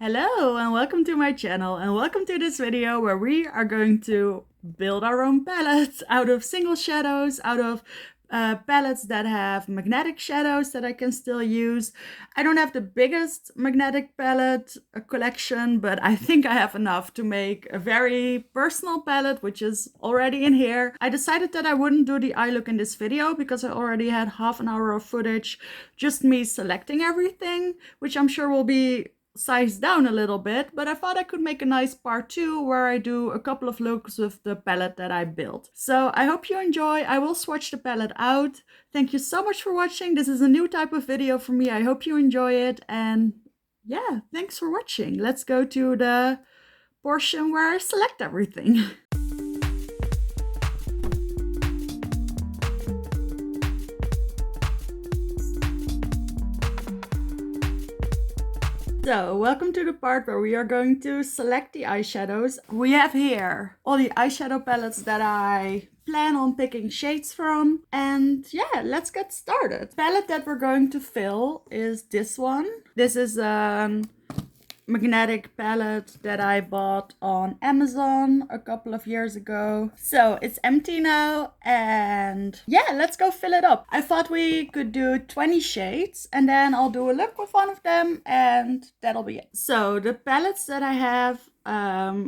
Hello and welcome to my channel and welcome to this video where we are going to build our own palettes out of single shadows, out of palettes that have magnetic shadows that I can still use. I don't have the biggest magnetic palette collection, but I think I have enough to make a very personal palette, which is already in here. I decided that I wouldn't do the eye look in this video because I already had half an hour of footage, just me selecting everything, which I'm sure will be sized down a little bit, but I thought I could make a nice part 2 where I do a couple of looks with the palette that I built. So I hope you enjoy. I will swatch the palette out. Thank you so much for watching. This is a new type of video for me. I hope you enjoy it, and yeah, thanks for watching. Let's go to the portion where I select everything. So, welcome to the part where we are going to select the eyeshadows. We have here all the eyeshadow palettes that I plan on picking shades from. And yeah, let's get started. The palette that we're going to fill is this one. This is a magnetic palette that I bought on Amazon a couple of years ago. So it's empty now, and yeah, let's go fill it up. I thought we could do 20 shades and then I'll do a look with one of them and that'll be it. So the palettes that I have,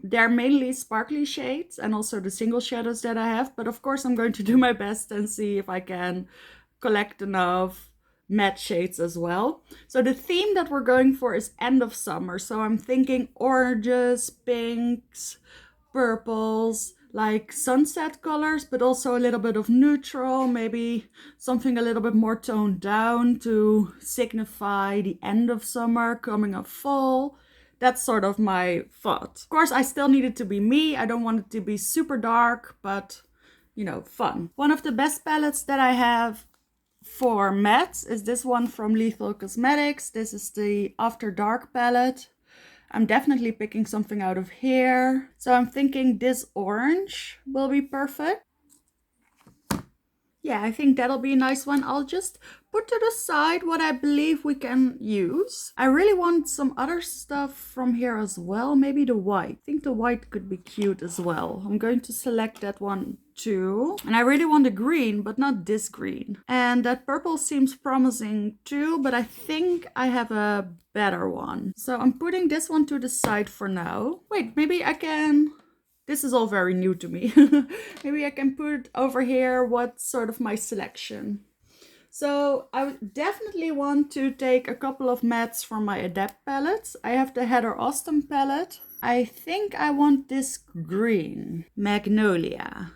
they're mainly sparkly shades and also the single shadows that I have, but of course I'm going to do my best and see if I can collect enough matte shades as well. So the theme that we're going for is end of summer. So I'm thinking oranges, pinks, purples, like sunset colors, but also a little bit of neutral, maybe something a little bit more toned down to signify the end of summer, coming of fall. That's sort of my thought. Of course, I still need it to be me. I don't want it to be super dark, but you know, fun. One of the best palettes that I have for mattes is this one from Lethal Cosmetics. This is the After Dark palette. I'm definitely picking something out of here. So I'm thinking this orange will be perfect. Yeah, I think that'll be a nice one. I'll just put to the side what I believe we can use. I really want some other stuff from here as well. Maybe the white. I think the white could be cute as well. I'm going to select that one too. And I really want the green, but not this green. And that purple seems promising too, but I think I have a better one. So I'm putting this one to the side for now. Wait, maybe I can... This is all very new to me. Maybe I can put over here what's sort of my selection. So I definitely want to take a couple of mattes from my Adept palettes. I have the Heather Austin palette. I think I want this green, Magnolia.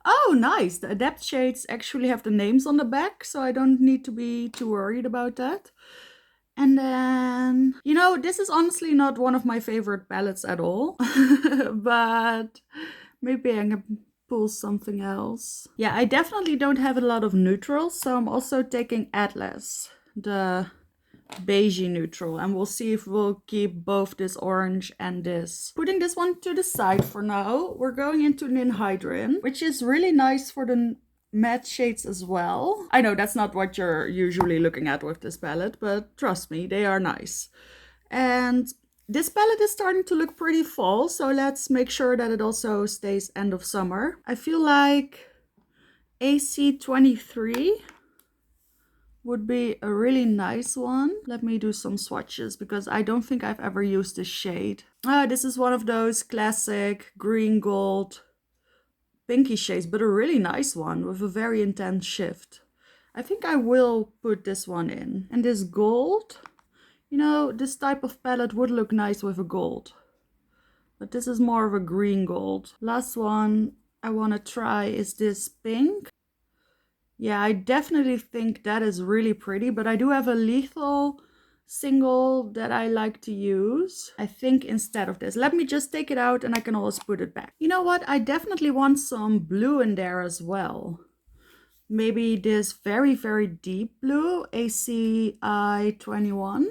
Oh, nice. The Adept shades actually have the names on the back, so I don't need to be too worried about that. And then, you know, this is honestly not one of my favorite palettes at all, but maybe I can pull something else. Yeah, I definitely don't have a lot of neutrals, so I'm also taking Atlas, the beigey neutral, and we'll see if we'll keep both this orange and this. Putting this one to the side for now, we're going into Ninhydrin, which is really nice for the matte shades as well. I know that's not what you're usually looking at with this palette, but trust me, they are nice. And this palette is starting to look pretty fall, so let's make sure that it also stays end of summer. I feel like AC23 would be a really nice one. Let me do some swatches because I don't think I've ever used this shade. This is one of those classic green gold pinky shades, but a really nice one with a very intense shift. I think I will put this one in. And this gold, you know, this type of palette would look nice with a gold, but this is more of a green gold. Last one I want to try is this pink. Yeah, I definitely think that is really pretty, but I do have a Lethal single that I like to use, I think, instead of this. Let me just take it out and I can always put it back. You know what? I definitely want some blue in there as well. Maybe this very, very deep blue, ACI 21.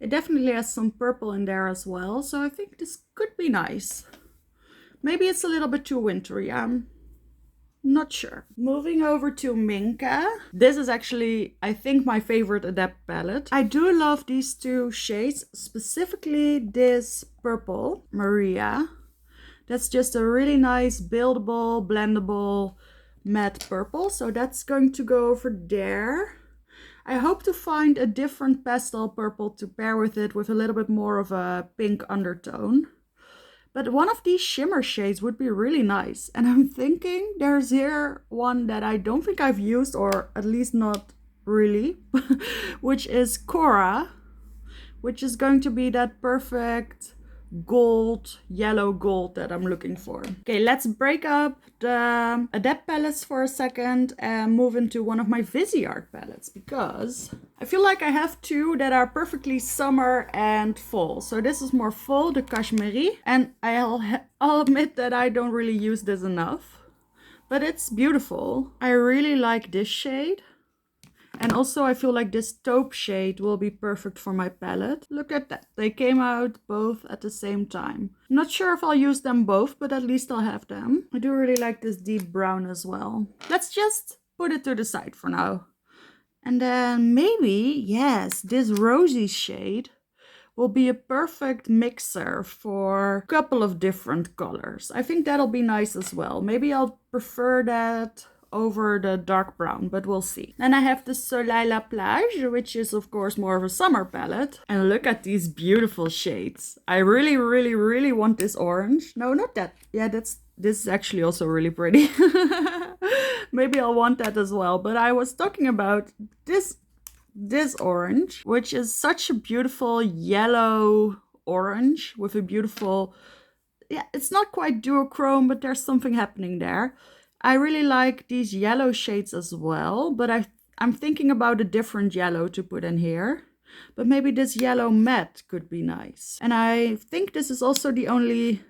It definitely has some purple in there as well, so I think this could be nice. Maybe it's a little bit too wintry. Not sure. Moving over to Minka. This is actually, I think, my favorite Adept palette. I do love these two shades, specifically this purple, Maria. That's just a really nice buildable, blendable matte purple. So that's going to go over there. I hope to find a different pastel purple to pair with it with a little bit more of a pink undertone. But one of these shimmer shades would be really nice. And I'm thinking there's here one that I don't think I've used, or at least not really, which is Cora, which is going to be that perfect gold, yellow gold that I'm looking for. Okay, let's break up the Adept palettes for a second and move into one of my Viseart palettes, because I feel like I have two that are perfectly summer and fall. So this is more fall, the Cashmere, and I'll admit that I don't really use this enough, but it's beautiful. I really like this shade. And also I feel like this taupe shade will be perfect for my palette. Look at that. They came out both at the same time. Not sure if I'll use them both, but at least I'll have them. I do really like this deep brown as well. Let's just put it to the side for now. And then maybe, yes, this rosy shade will be a perfect mixer for a couple of different colors. I think that'll be nice as well. Maybe I'll prefer that over the dark brown, but we'll see. Then I have the Soleil La Plage, which is of course more of a summer palette. And look at these beautiful shades. I really, really, really want this orange. No, not that. Yeah, this is actually also really pretty. Maybe I'll want that as well. But I was talking about this orange, which is such a beautiful yellow orange with a beautiful, yeah, it's not quite duochrome, but there's something happening there. I really like these yellow shades as well, but I'm thinking about a different yellow to put in here. But maybe this yellow matte could be nice. And I think this is also the only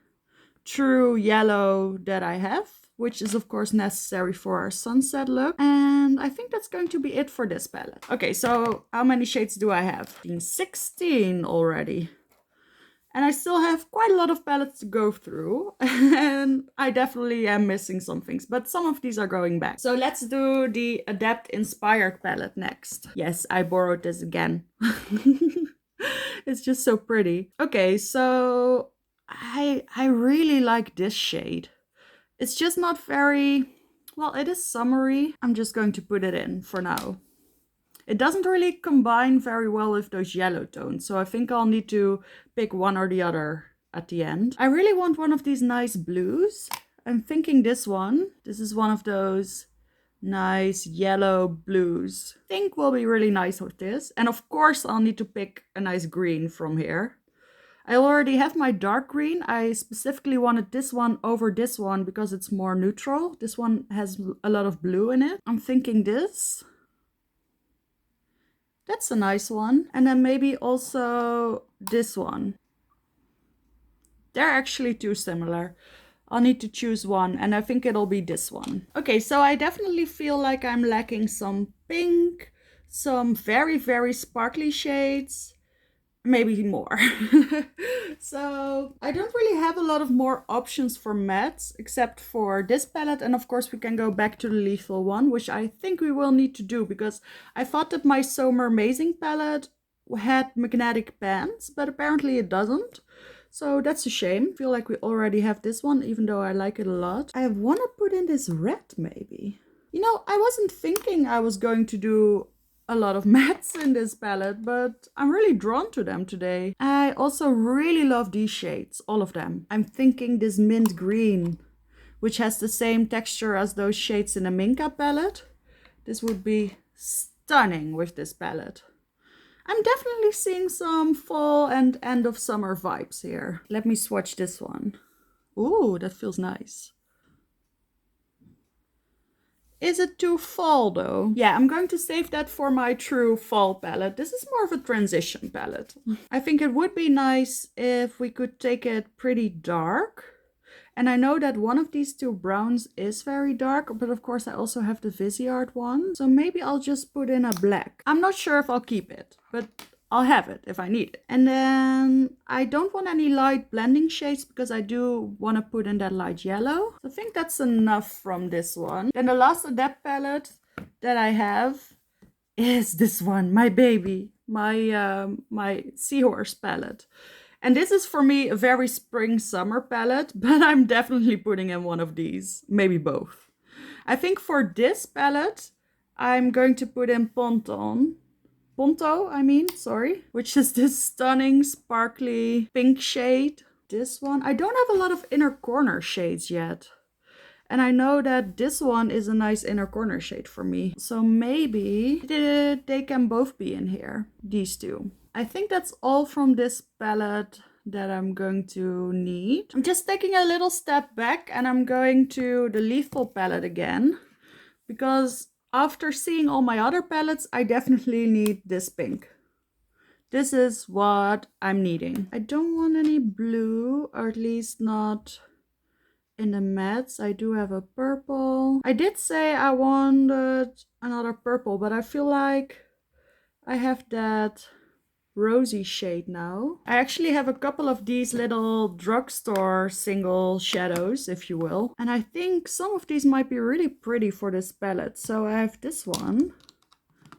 true yellow that I have, which is of course necessary for our sunset look. And I think that's going to be it for this palette. Okay, so how many shades do I have? 16 already. And I still have quite a lot of palettes to go through. And I definitely am missing some things, but some of these are going back. So let's do the Adept Inspired palette next. Yes, I borrowed this again. It's just so pretty. Okay, so I really like this shade. It's just not very, well, it is summery. I'm just going to put it in for now. It doesn't really combine very well with those yellow tones, so I think I'll need to pick one or the other at the end. I really want one of these nice blues. I'm thinking this one. This is one of those nice yellow blues. I think will be really nice with this. And of course I'll need to pick a nice green from here. I already have my dark green. I specifically wanted this one over this one because it's more neutral. This one has a lot of blue in it. I'm thinking this. That's a nice one. And then maybe also this one. They're actually too similar. I'll need to choose one, and I think it'll be this one. Okay, so I definitely feel like I'm lacking some pink, some very, very sparkly shades, maybe more. So I don't really have a lot of more options for mattes except for this palette, and of course we can go back to the Lethal one, which I think we will need to do because I thought that my So Mermazing palette had magnetic pans, but apparently it doesn't. So that's a shame. I feel like we already have this one, even though I like it a lot. I want to put in this red maybe. You know, I wasn't thinking I was going to do a lot of mattes in this palette, but I'm really drawn to them today. I also really love these shades, all of them. I'm thinking this mint green, which has the same texture as those shades in the Minka palette. This would be stunning with this palette. I'm definitely seeing some fall and end of summer vibes here. Let me swatch this one. Ooh, that feels nice. Is it too fall though? Yeah, I'm going to save that for my true fall palette. This is more of a transition palette. I think it would be nice if we could take it pretty dark. And I know that one of these two browns is very dark, but of course I also have the Viseart one. So maybe I'll just put in a black. I'm not sure if I'll keep it, but I'll have it if I need it. And then I don't want any light blending shades because I do want to put in that light yellow. So I think that's enough from this one. Then the last Adept palette that I have is this one, my baby, my Seahorse palette. And this is for me a very spring-summer palette, but I'm definitely putting in one of these, maybe both. I think for this palette, I'm going to put in Ponto, which is this stunning, sparkly pink shade. This one, I don't have a lot of inner corner shades yet. And I know that this one is a nice inner corner shade for me. So maybe they can both be in here, these two. I think that's all from this palette that I'm going to need. I'm just taking a little step back and I'm going to the Lethal palette again. Because after seeing all my other palettes, I definitely need this pink. This is what I'm needing. I don't want any blue, or at least not in the mattes. I do have a purple. I did say I wanted another purple, but I feel like I have that rosy shade now. I actually have a couple of these little drugstore single shadows, if you will. And I think some of these might be really pretty for this palette. So I have this one,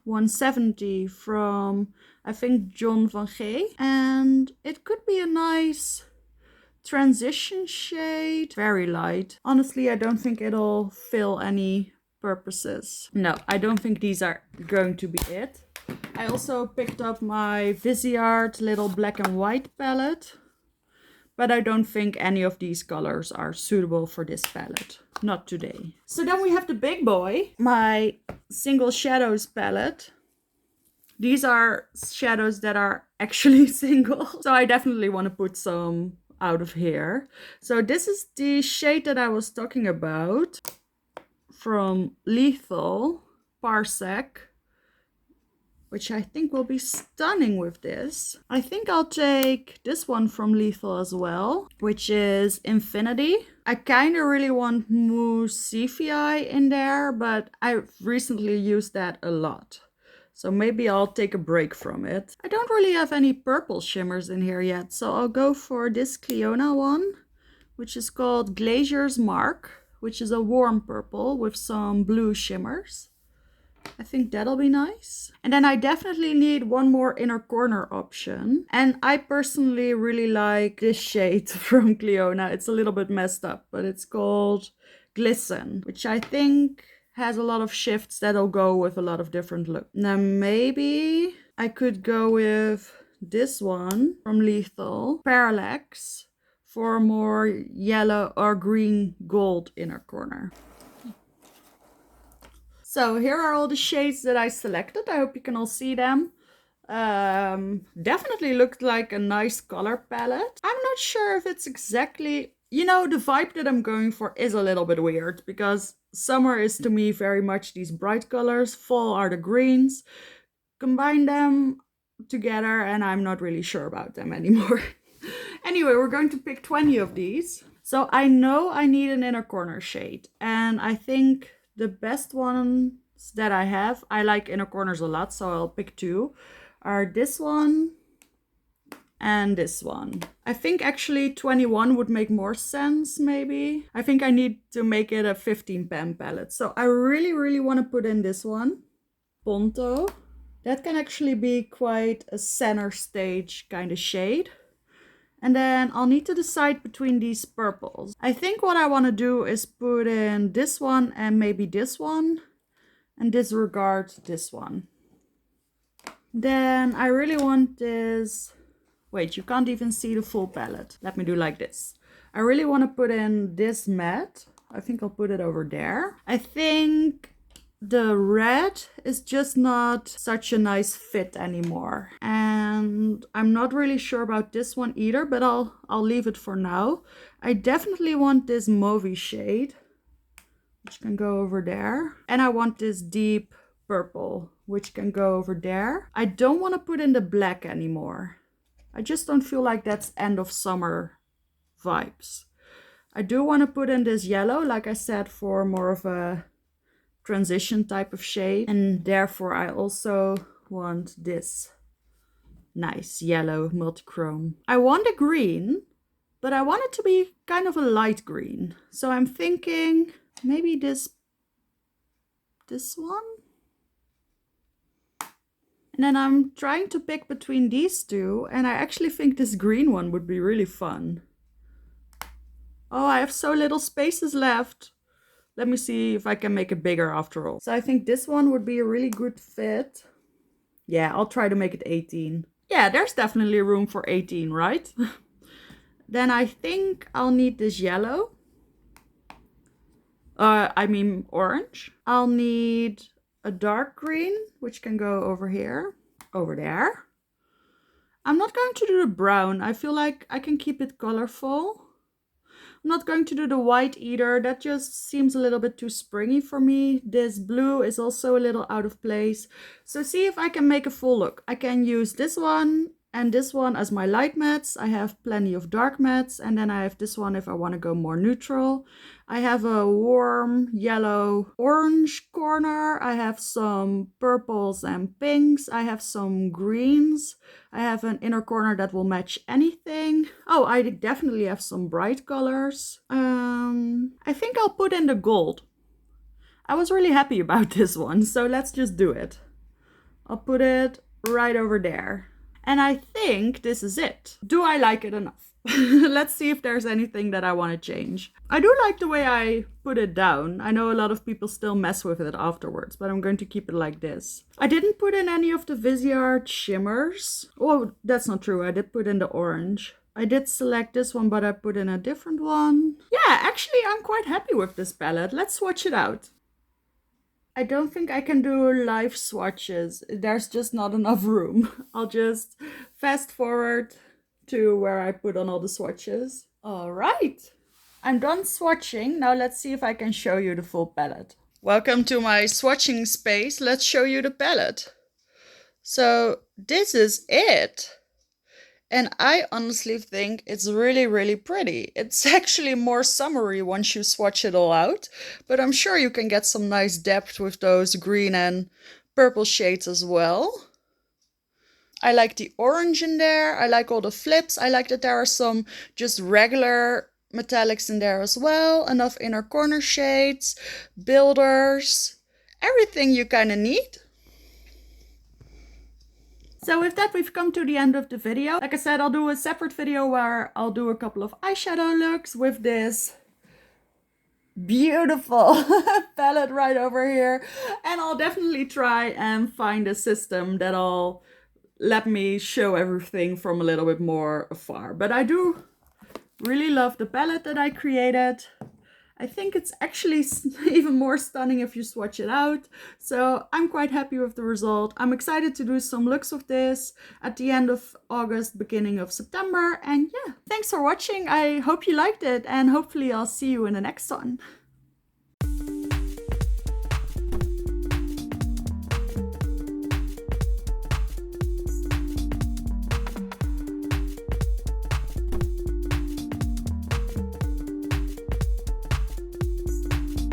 170 from, I think, John van G. And it could be a nice transition shade. Very light. Honestly, I don't think it'll fill any purposes. No, I don't think these are going to be it. I also picked up my Viseart little black and white palette, but I don't think any of these colors are suitable for this palette. Not today. So then we have the big boy, my single shadows palette. These are shadows that are actually single, so I definitely want to put some out of here. So this is the shade that I was talking about from Lethal, Parsec, which I think will be stunning with this. I think I'll take this one from Lethal as well, which is Infinity. I kind of really want Mousse Sepia in there, but I've recently used that a lot. So maybe I'll take a break from it. I don't really have any purple shimmers in here yet, so I'll go for this Cliona one, which is called Glazier's Mark, which is a warm purple with some blue shimmers. I think that'll be nice. And then I definitely need one more inner corner option. And I personally really like this shade from Cliona. It's a little bit messed up, but it's called Glisten, which I think has a lot of shifts that'll go with a lot of different looks. Now maybe I could go with this one from Lethal, Parallax, for a more yellow or green gold inner corner. So here are all the shades that I selected. I hope you can all see them. Definitely looked like a nice color palette. I'm not sure if it's exactly, you know, the vibe that I'm going for is a little bit weird because summer is to me very much these bright colors. Fall are the greens. Combine them together and I'm not really sure about them anymore. Anyway, we're going to pick 20 of these. So I know I need an inner corner shade, and I think the best ones that I have, I like inner corners a lot, so I'll pick two, are this one and this one. I think actually 21 would make more sense, maybe. I think I need to make it a 15 pan palette. So I really want to put in this one, Ponto. That can actually be quite a center stage kind of shade. And then I'll need to decide between these purples. I think what I want to do is put in this one and maybe this one, and disregard this one. Then I really want this. Wait, you can't even see the full palette. Let me do like this. I really want to put in this matte. I think I'll put it over there. I think the red is just not such a nice fit anymore. And I'm not really sure about this one either, but I'll leave it for now. I definitely want this mauvey shade, which can go over there. And I want this deep purple, which can go over there. I don't want to put in the black anymore. I just don't feel like that's end of summer vibes. I do want to put in this yellow, like I said, for more of a transition type of shade, and therefore I also want this Nice yellow multichrome. I want a green, but I want it to be kind of a light green. So I'm thinking maybe this one. And then I'm trying to pick between these two, and I actually think this green one would be really fun. Oh, I have so little spaces left. Let me see if I can make it bigger after all. So I think this one would be a really good fit. Yeah, I'll try to make it 18. Yeah, there's definitely room for 18, right? Then I think I'll need this yellow. I mean orange. I'll need a dark green, which can go over here, over there. I'm not going to do the brown. I feel like I can keep it colorful. I'm not going to do the white either. That just seems a little bit too springy for me. This blue is also a little out of place. So see if I can make a full look. I can use this one and this one as my light mattes. I have plenty of dark mattes, and then I have this one if I want to go more neutral. I have a warm yellow orange corner. I have some purples and pinks. I have some greens. I have an inner corner that will match anything. Oh, I definitely have some bright colors. I think I'll put in the gold. I was really happy about this one, so let's just do it. I'll put it right over there. And I think this is it. Do I like it enough? Let's see if there's anything that I want to change. I do like the way I put it down. I know a lot of people still mess with it afterwards, but I'm going to keep it like this. I didn't put in any of the Viseart shimmers. Oh, that's not true. I did put in the orange. I did select this one, but I put in a different one. Yeah, actually, I'm quite happy with this palette. Let's swatch it out. I don't think I can do live swatches. There's just not enough room. I'll just fast forward to where I put on all the swatches. All right, I'm done swatching. Now let's see if I can show you the full palette. Welcome to my swatching space. Let's show you the palette. So this is it. And I honestly think it's really, really pretty. It's actually more summery once you swatch it all out, but I'm sure you can get some nice depth with those green and purple shades as well. I like the orange in there. I like all the flips. I like that there are some just regular metallics in there as well. Enough inner corner shades, builders, everything you kind of need. So with that, we've come to the end of the video. Like I said, I'll do a separate video where I'll do a couple of eyeshadow looks with this beautiful palette right over here. And I'll definitely try and find a system that'll let me show everything from a little bit more afar. But I do really love the palette that I created. I think it's actually even more stunning if you swatch it out. So I'm quite happy with the result. I'm excited to do some looks of this at the end of August, beginning of September. And yeah, thanks for watching. I hope you liked it, and hopefully I'll see you in the next one.